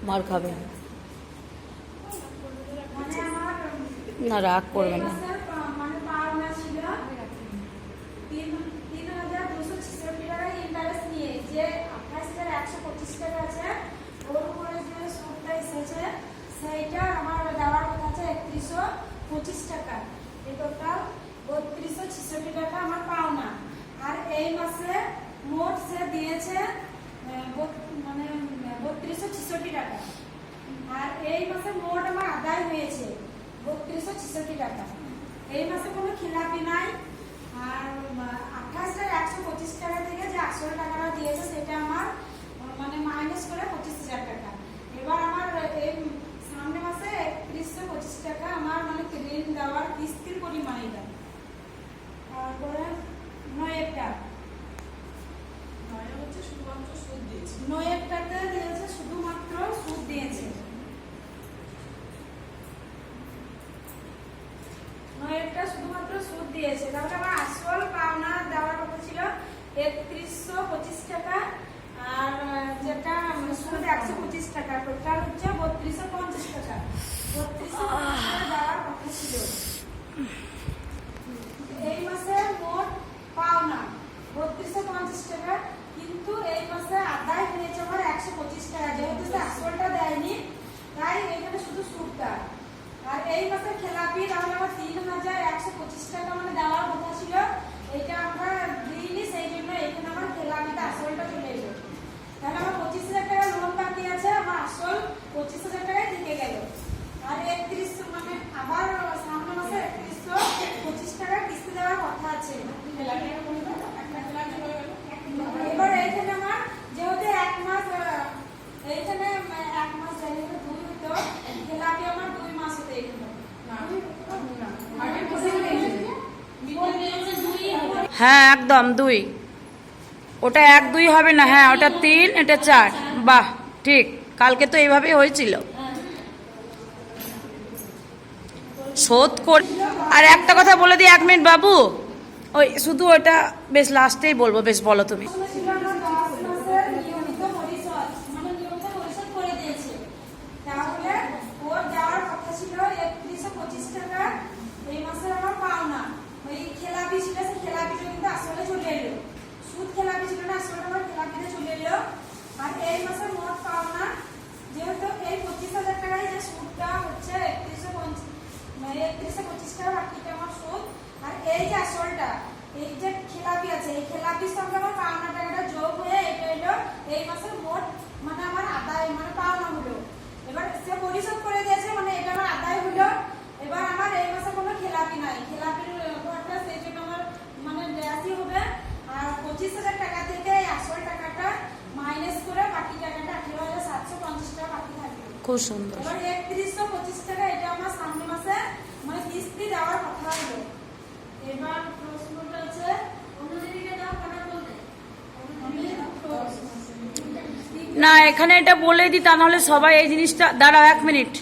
মার খাবে না, রাগ করবে না। সেইটা আমার দেওয়ার কথা আছে 3125 টাকা। এই টোটাল 3266 টাকা আমার পাওনা। আর এই মাসে মোট সে দিয়েছে মানে 3266 টাকা। আর এই মাসে মোট আমার আদায় হয়েছে 3266 টাকা। এই মাসে কোনো খিলাপি নাই। আর 28,125 টাকা থেকে যে আসল টাকাটা দিয়েছে সেটা আমার মানে মাইনাস করে 25,000 টাকা। এবার আমার এই সামনে মাসে 3125 টাকা আমার মানে ঋণ দেওয়ার কিস্তির পরিমাণ এটা। তারপরে 9 টাকা শুধুমাত্র সুদ দিয়েছে, 9 টাকা দিয়েছে, শুধুমাত্র সুদ দিয়েছে। 9 টাকা শুধুমাত্র সুদ দিয়েছে। তাহলে আমার আসল পাওনা দেওয়ার কথা ছিল 3125 টাকা। আর যেটা সুদ 125 টাকা, টোটাল হচ্ছে 3250 টাকা। 3250 টাকা দেওয়ার কথা ছিল। এই মাসে মোট পাওনা 3250 টাকা, কিন্তু এই মাসে আদায় হয়েছে আমার 125 টাকা। যেহেতু আসলটা দেয়নি তাই এখানে শুধু সুদটা। আর এই মাসে খেলাপি তাহলে আমার 3125 টাকা মানে দেওয়ার কথা ছিল, এটা আমরা দিইনি, সেই জন্য এখানে আমার খেলাপিতে আসলটা চলে এলো। তাহলে আমার 25,000 টাকা লোন বাকি আছে, আমার আসল 25,000 টাকায় থেকে গেল। আর 31 মানে আবার সামনে মাসে 3125 টাকা কিস্তি দেওয়ার কথা আছে। এবার এইখানে আমার যেহেতু 1 মাস, এইখানে 1 মাস যাই 2 হতো, খেলাপি আমার 2 মাস হতো। হ্যাঁ একদম 2, ওটা 1 2 হবে না। হ্যাঁ ওটা 3, এটা 4। বাহ ঠিক, কালকে তো এইভাবেই হয়েছিল। শোধ করে। আর একটা কথা বলে দিই 1 মিনিট বাবু, ওই শুধু ওটা বেশ লাস্টেই বলবো, বেশ বলো তুমি। আর এই মাসে মোট পাওনা যেহেতু এই 25,000 টাকায় যে সুদটা হচ্ছে 3125 টাকা, বাকিটা আমার সুদ। আর এই যে আসলটা, এই যে খেলাপি আছে, এই খেলাপির সঙ্গে আমার পাওনা টাকাটা যোগ হয়ে এটা হলো এই মাসের মোট মানে আমার আদায় মানে পাওনা হলো। এবার সে পরিশোধ করে দিয়েছে মানে এটা আমার আদায় হলো। এবার আমার এই মাসে কোনো খেলাপি নাই, খেলাপির ঘরটা সেই জন্য আমার মানে রাশি হবে। আর 25,000 টাকা থেকে আসল টাকাটা মাইনাস করে বাকি টাকাটা 18,750 টাকা বাকি থাকবে। খুব সুন্দর। এবার 3125 টাকা এটা আমার সামনে না এখানে এটা বলে দিই, তা নাহলে সবাই এই জিনিসটা, দাঁড়াও 1 মিনিট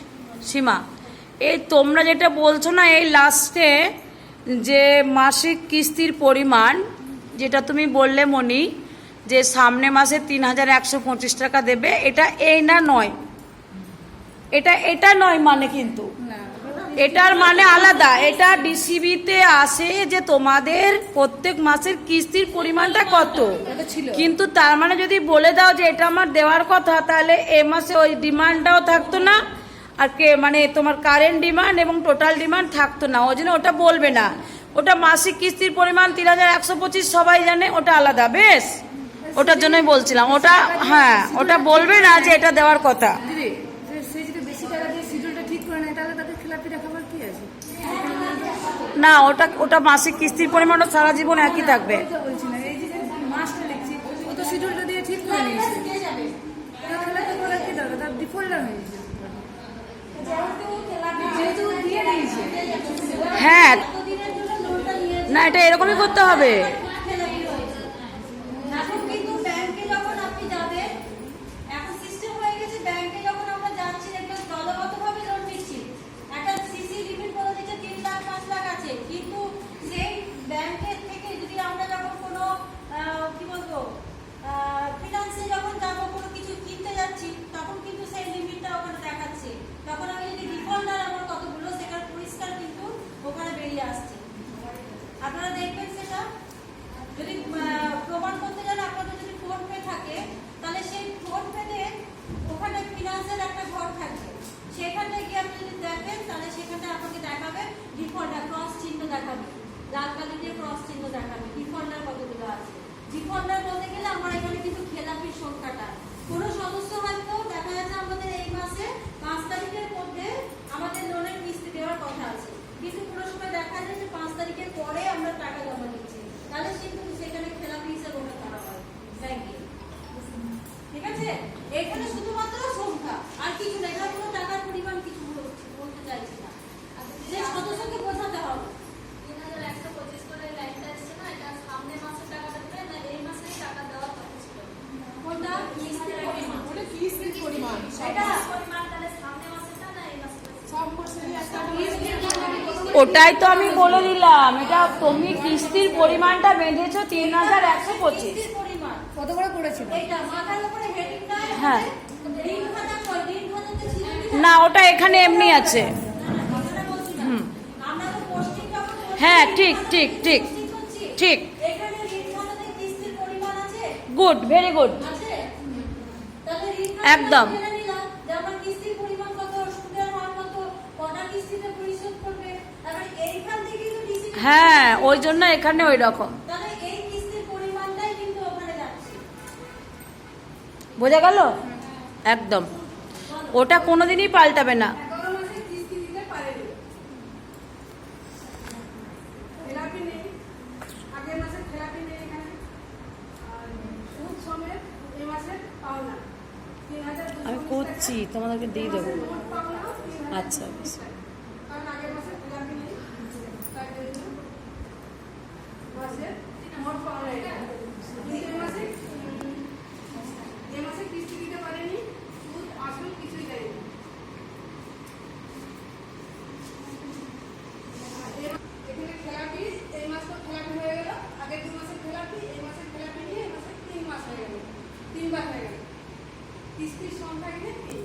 সীমা, এই তোমরা যেটা বলছো না এই লাস্টে যে মাসিক কিস্তির পরিমাণ যেটা তুমি বললে মনি, যে সামনে মাসে 3,125 টাকা দেবে, এটা এই না নয়, এটা নয় মানে, কিন্তু এটার মানে আলাদা। এটা ডিসিবিতে আসে যে তোমাদের প্রত্যেক মাসের কিস্তির পরিমাণটা কত, কিন্তু তার মানে যদি বলে দাও যে এটা আমার দেওয়ার কথা, তাহলে এ মাসে ওই ডিমান্ডটাও থাকতো না, আর মানে তোমার কারেন্ট ডিমান্ড এবং টোটাল ডিমান্ড থাকতো না, ওই জন্য ওটা বলবে না। ওটা মাসিক কিস্তির পরিমাণ 3,125 সবাই জানে, ওটা আলাদা। বেশ, ওটার জন্যই বলছিলাম ওটা, হ্যাঁ ওটা বলবে না যে এটা দেওয়ার কথা। না ওটা মাসিক কিস্তির পরিমাণ সারা জীবন একই থাকবে। হ্যাঁ না, এটা এরকমই করতে হবে। আপনারা দেখবেন সেটা যদি প্রমাণ করতে গেলে আপনাদের যদি ফোন পে থাকে, তাহলে সেই ফোন পেতে ওখানে ফিনান্সের একটা ঘর থাকবে, সেখানে গিয়ে আপনি যদি দেখেন তাহলে সেখানে আপনাকে দেখাবে ডিফল্টার, ক্রস চিহ্ন দেখাবে, লাল কালি দিয়ে ক্রস চিহ্ন দেখাবে ডিফল্টার কতগুলো আছে। ডিফল্টার বলতে গেলে আমার এখানে কিন্তু খেলাপির সংখ্যাটা, কোনো সদস্য হয়তো দেখা যাচ্ছে আমাদের এই মাসে 5 তারিখের মধ্যে আমাদের লোনের কিস্তি দেওয়ার কথা আছে, কিন্তু কোনো সময় দেখা যায় যে 5 তারিখের পরে আমরা টাকা জমা দিচ্ছি, তাহলে কিন্তু সেখানে খেলাপি হিসাবে ওটা ধরা হয় ব্যাংকে। ঠিক আছে, এখানে শুধুমাত্র সংখ্যা, আর কিছু না, এখানে কোনো টাকার পরিমাণ কিছু বলতে চাইছি না, যে সদস্যকে বোঝাতে হবে। 3,125 করে লাইনটা আসছে না, এটা সামনে মাসের টাকাটা দেবে না এই মাসেই টাকা দেওয়ার কথা ছিল। কোনটা কিস্তির পরিমাণ, ওটা কিস্তির পরিমাণ, এটা পরিমাণ তাহলে সামনে মাসেরটা না এই মাসেরটা? সব মাসেরই একটা ওটাই তো আমি বলে দিলাম, এটা তুমি কিস্তির পরিমাণটা বেঁধেছো 3,125। কিস্তির পরিমাণ কত করে করেছিল? এইটা মাথার উপরে হেডিংটা, হ্যাঁ ঋণ খাতা কই, ঋণ খাতাতে ছিল না, ওটা এখানে এমনি আছে। আমরা তো পোস্টিং যখন করছি, হ্যাঁ ঠিক ঠিক ঠিক পোস্টিং করছি, ঠিক, এখানে ঋণ খাতাতে কিস্তির পরিমাণ আছে, গুড, ভেরি গুড, আছে, তাহলে ঋণ একদম। জেনে নিলাম যে আমার কিস্তির পরিমাণ কত, সুদের হার কত, কটা কিস্তিতে পরিশোধ করবে, তারপরে এইখান থেকে কিন্তু ডিসি, হ্যাঁ ওই জন্য এখানে ওই রকম। তাহলে এই কিস্তির পরিমাণটাই কিন্তু ওখানে যাচ্ছে। বোঝা গেল? একদম, ওটা কোনোদিনই পাল্টাবে না। 11 মাসে কিস্তি দিতে পারেনি, খেলাপি নেই, আগের মাসে খেলাপি নেই এখানে, আর সুদ সমেত এই মাসে পাওনা 3,225 আমি করছি, তোমাদেরকে দিয়ে দেবো। মোট পাওনা 3,225 আচ্ছা আচ্ছা। কারণ আগের মাসে খেলাপি নেই, তার জন্য মাসে মোট পাওনা এটা। এই মাসে কিস্তি দিতে পারেনি, সুদ আসল কিছুই দেয়নি। এখানে খেলাপি, এই মাস তো খেলাপি হয়ে গেল, আগের 2 মাসের খেলাপি, এই মাসের খেলাপি নিয়ে এই মাসে 3 মাস হয়ে গেল, 3 বার হয়ে গেল। কিস্তির সংখ্যা এখানে 3।